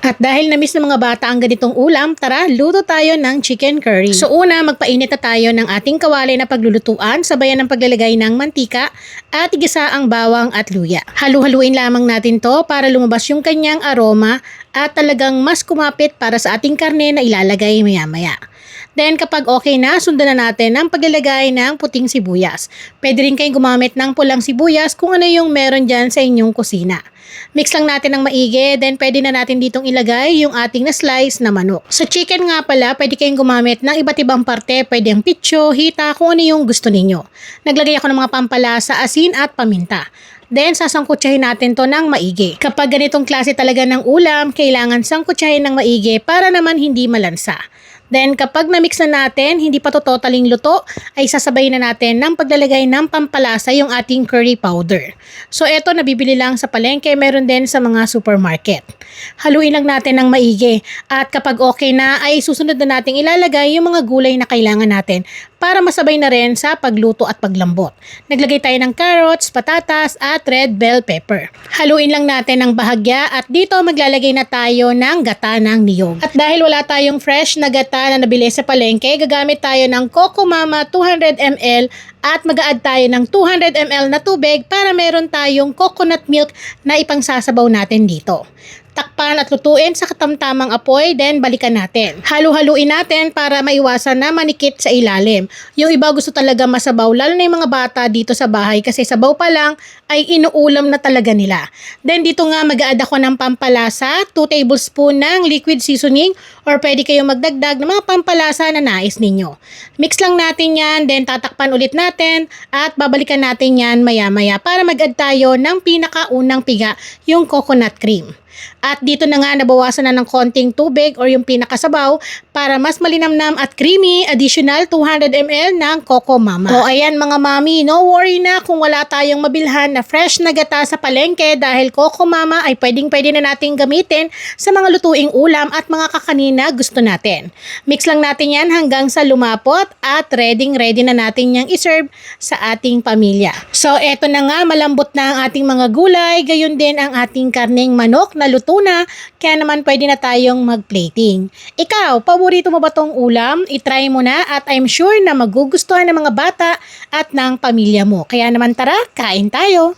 At dahil na-miss ng mga bata ang ganitong ulam, tara, luto tayo ng chicken curry. So una, magpainit na tayo ng ating kawali na paglulutuan, sabayan ng paglalagay ng mantika at igisa ang bawang at luya. Halu-haluin lamang natin to para lumabas yung kanyang aroma at talagang mas kumapit para sa ating karne na ilalagay maya-maya. Then kapag okay na, sundan na natin ang paglalagay ng puting sibuyas. Pwede rin kayong gumamit ng pulang sibuyas kung ano yung meron dyan sa inyong kusina. Mix lang natin ng maigi, then pwede na natin ditong ilagay yung ating na-slice na manok. Sa chicken nga pala, pwede kayong gumamit ng iba't ibang parte, pwede ang pitso, hita, kung ano yung gusto ninyo. Naglagay ako ng mga pampalasa, asin at paminta. Then, sasangkutsahin natin to ng maigi. Kapag ganitong klase talaga ng ulam, kailangan sangkutsahin ng maigi para naman hindi malansa. Then, kapag na-mix na natin, hindi pa to totaling luto, ay sasabayin na natin ng paglalagay ng pampalasa yung ating curry powder. So, eto nabibili lang sa palengke, meron din sa mga supermarket. Haluin lang natin ng maigi. At kapag okay na, ay susunod na natin ilalagay yung mga gulay na kailangan natin para masabay na rin sa pagluto at paglambot. Naglagay tayo ng carrots, patatas at red bell pepper. Haluin lang natin ng bahagya at dito maglalagay na tayo ng gata ng niyog. At dahil wala tayong fresh na gata na nabili sa palengke, gagamit tayo ng Coco Mama 200 ml at mag-a-add tayo ng 200 ml na tubig para meron tayong coconut milk na ipangsasabaw natin dito. Takpan at lutuin sa katamtamang apoy, then balikan natin. Halu-haluin natin para maiwasan na manikit sa ilalim. Yung iba gusto talaga masabaw, lalo na yung mga bata dito sa bahay kasi sabaw pa lang ay inuulam na talaga nila. Then dito nga mag-a-add ako ng pampalasa, 2 tablespoon ng liquid seasoning or pwede kayong magdagdag ng mga pampalasa na nais ninyo. Mix lang natin yan, then tatakpan ulit natin at babalikan natin yan maya-maya para mag-add tayo ng pinakaunang piga, yung coconut cream. At dito na nga nabawasan na ng konting tubig or yung pinakasabaw para mas malinamnam at creamy, additional 200 ml ng Coco Mama. O ayan mga mami, no worry na kung wala tayong mabilhan na fresh na gata sa palengke dahil Coco Mama ay pwedeng-pwede na nating gamitin sa mga lutuing ulam at mga kakanina gusto natin. Mix lang natin yan hanggang sa lumapot at ready na natin yang iserve sa ating pamilya. So eto na nga, malambot na ang ating mga gulay, gayon din ang ating karneng manok na luto na, kaya naman pwede na tayong mag-plating. Ikaw, paborito mo ba tong ulam? I-try mo na at I'm sure na magugustuhan ng mga bata at ng pamilya mo. Kaya naman tara, kain tayo!